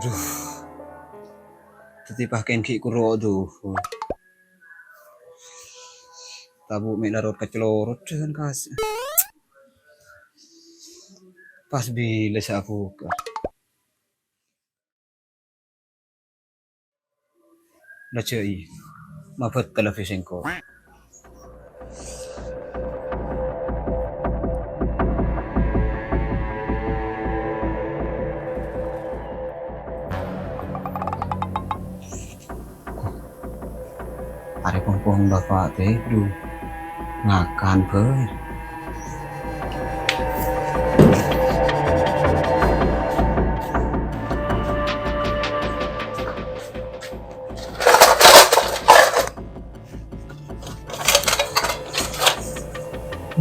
Aduh, tadi pakein ki kuro tuh. Tabu melarot kecelorot kan kas. Pas bila sa aku ka. Nacai, mapet televisi ko. Are pong bapak teh du ngakan ber.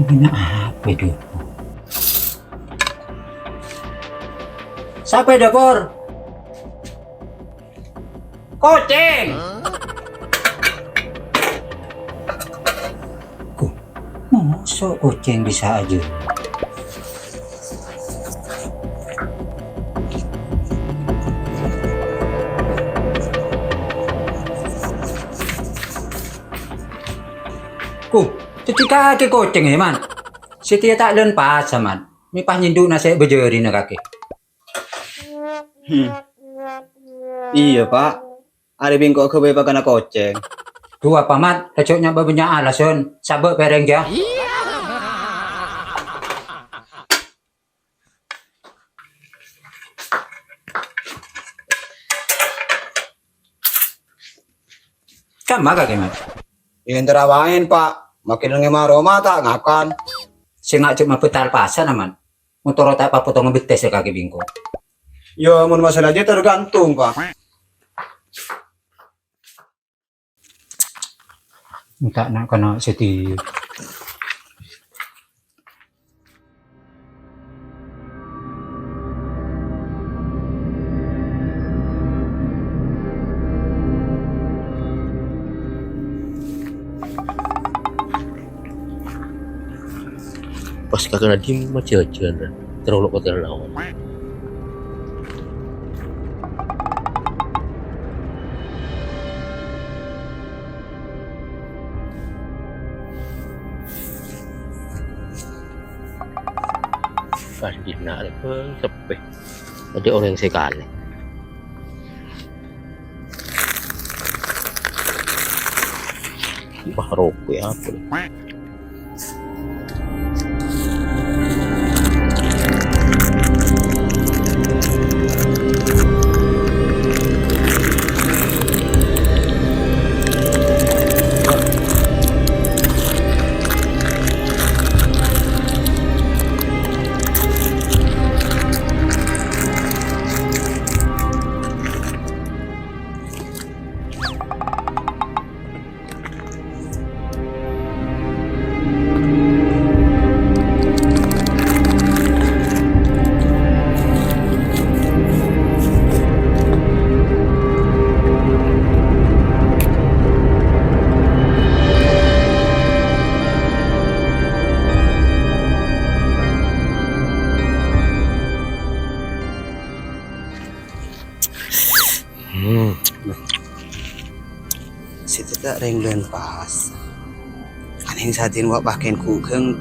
Ini apa itu? Siapa di dapur? Kucing. Masa kucing bisa aja? Cuci kaki kucing ya man. Setia tak len pas man. Mi pas nyinduk nasi bejeri na kaki. Iya pak, ada bingkok kebebakan kana kucing. Dua pamat, lecoknya babenya alasan sabuk pereng ja. Kan maga kemat. Yang terawain pak, makin ngemaro mata ngakan. Sing nak cuma betal pasan aman. Motor tak apa potong betes ya kaki bingko. Ya mun masalahnya tergantung pak. Enggak nak kena sedih. Pas kakak Nadim macam terlalu kotor lawan. Pas di nak sepe. Ada orang sekali. Wah rokok ya apa? Situ tak renglen pas. Aneh satin wak pakein ku keung.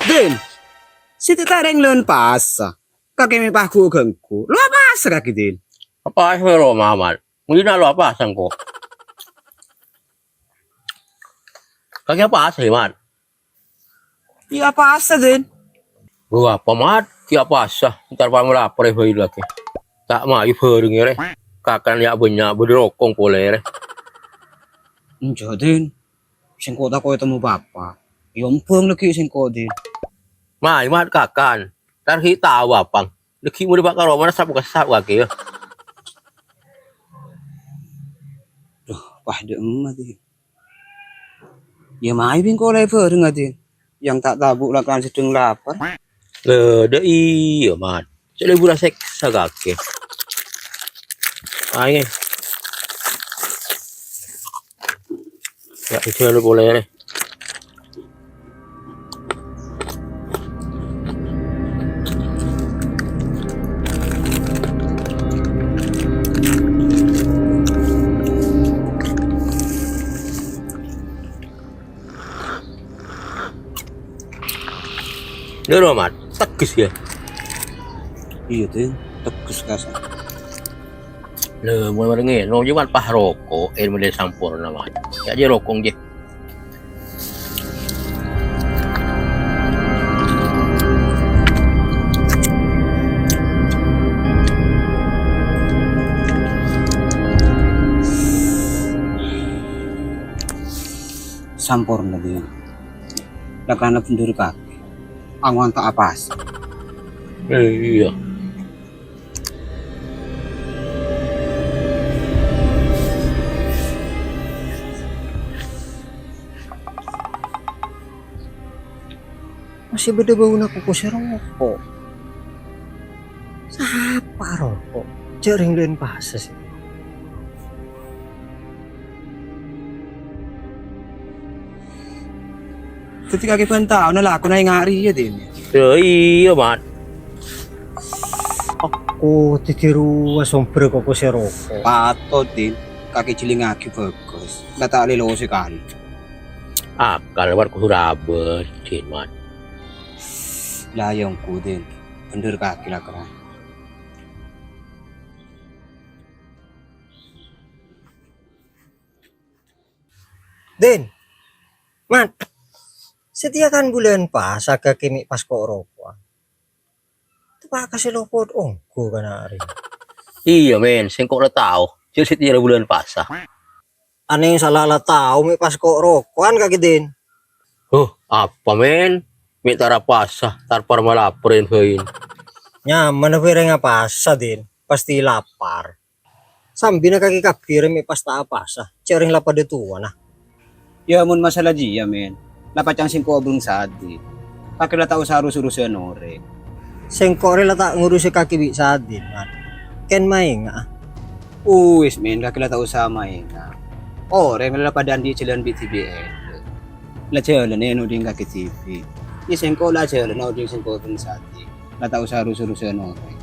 Den, situ tak renglen pas. Kaki mi pah ku keungku. Lu apa kaki den? Apa sih lo Mamat? Mungkin lo apa sangko? Kaki apa sih man? Ya apa asa den? Gua pamat ki apa sah? Ntar pamer lapar lagi. Tak mau dengar kakan ya banyak berokong boleh. Enjo den. Sing kota koyo temu bapak. Ya empeng lagi sing den. Mai mat kakan. Ntar kita tahu apa? Leki mau dibakar mana sapu kasap lagi ya. Duh, pah de emat iki. Ya mai bingko lever den. Yang tak tabuk lakan sedang lapar. Ada iya mat. Jadi bulan seksa kaki. Ayo. Ya itu lu boleh. Dia mat, tegas ya. Iya tuh, tegas kasar. Lho, mulai maringi, no jual pah rokok, ilmu dia sampurna mat. Ya dia rokok je. Sampurna dia. Lakana pendur kaki. Angon tak apas. Iya. Masih beda bau nak kuku si rokok. Siapa rokok? Jaring dan pasa sih. Ketika kita tahu lah aku naik ngari ya din. Iya mat. Aku titiru asombre kuku si rokok. Patot din. Kaki ciling aki bagus. Nggak lilo sekali. Akal war kurabet, din mat. Layong ku din. Pendur kaki lah kena. Den, mat. Setiakan bulan pas agak kimi pas kok rokok. Itu pak kasih rokok ongko kan hari. Iya men, sing kok udah tahu. Jadi setiap bulan pasah. Aneh salah lah tahu mi pas kok rokokan kaki Den. Apa men? Minta pasah, tarpar malaperin hoin. Nyaman apa yang apa sa Den? Pasti lapar. Sambil na kaki kapir mi pas tak apa sa. Cering lapar de tua nah. Ya mun masalah dia men. Lapat yang singko obrong sadi. Kaki lah tahu sarus-urus ya nore. Sengkore lah tak ngurusi kaki bi sa Den. Ken main nga. Uwis men, kaki lah tahu sama ya. Orang lah pada di jalan BTBN. Lah jalan ya nuding kaki TV. Ni singko lah jalan nuding singko obrong sadi. Lah tahu sarus-urus ya nore.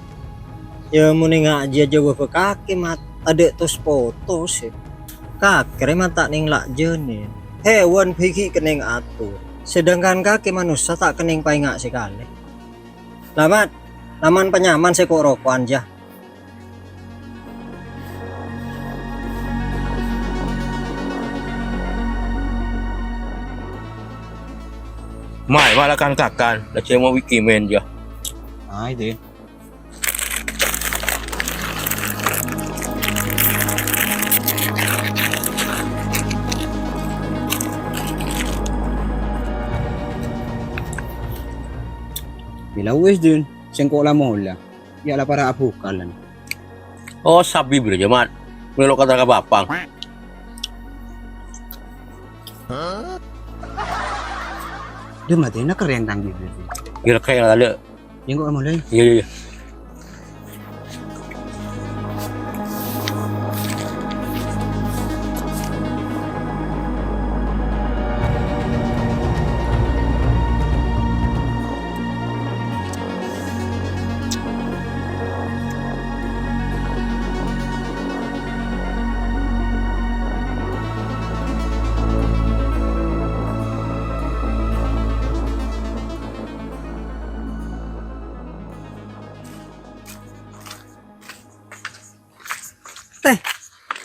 Ya muni nga aja jawa ke kaki mat. Ada tos foto sih. Kaki mata ning lak jenin. Hewan pigi kening atur. Sedangkan kaki manusia tak kening paingak sekali. Lamat, naman penyaman saya kok rokokan aja. Mai malah kan kakan, lah saya mau wiki men ya. Ay din. Bilawis din. Singko lah mo lah. Ya lah para apukalan. Oh sabi bro mat. Melok kata ka bapang. Dia mati na keren tang gitu. Kira kayak ada. Yang kok kamu lagi? Iya iya.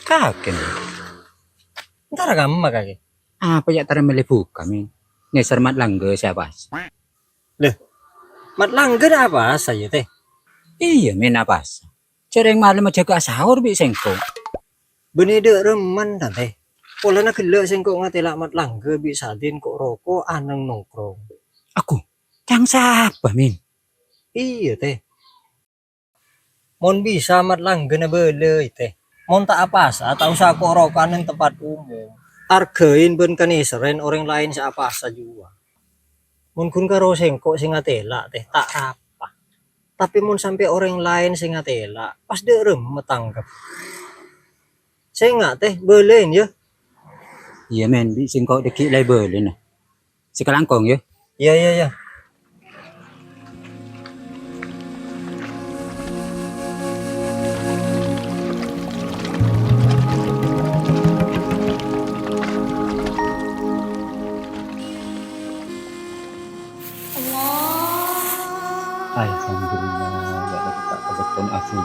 Kaken. Ntar kamu kaki. Apa ya tara melebu kami? Ngeser mat langge siapa? Mat langgar apa saya teh? Iya men apa? Cereng malam aja gak sahur bi sengko. Benih dek reman dah teh. Pola nak gelak sengkok ngatela mat langgar bi sadin kok rokok aneng nongkrong. Aku yang siapa min? Iya teh. Mon bisa mat langgar na belai teh. Mon tak apa sa tak usah kok rokokan yang tempat umum. Argain ben kaniseren orang lain sa apa sa juga. Mun kun karo sengkok sing ngatela teh tak apa. Tapi mun sampai orang lain sing ngatela pas dek remet tanggap. Saya nggak teh belen ya. Iya men, di singkok deki label ini. Sekarang kong ya. Iya iya iya. Alhamdulillah, ya ada tak kebetulan aku.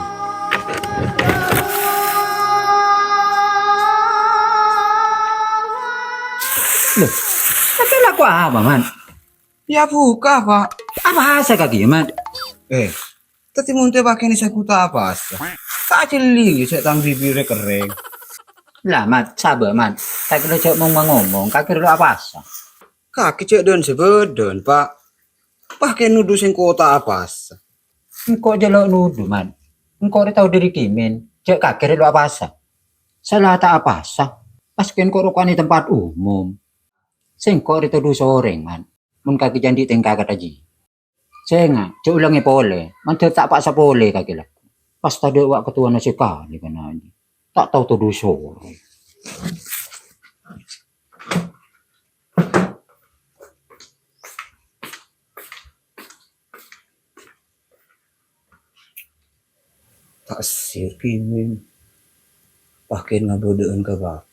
Loh, tapi laku apa man? Ya buka, Pak. Apa asa kaki man? Tadi mau pakai ini saya kuta apa sih? Tak cili, saya tang bibirnya kering. Lah mat, sabar man. Tak kira cok mau ngomong, kaki lu apa asa? Kaki cek dan sebeden, Pak. Pakai nuduh sing kota apa sih? Engkau jelok nuduh man. Engkau udah tahu diri kimin. Cek kaki lu apa asa? Salah tak apa asa? Pas kau rokan di tempat umum. Sengkau itu tuduh soreng man. Mun kaki janji tengkak kata ji. Senga, cek ulangi pole. Man tak paksa pole kaki lah. Pas tadi wak ketua nasi kali kan aja. Tak tahu tuduh soreng. Tak sir kimin. Pakai ngabodeun ke Bapak.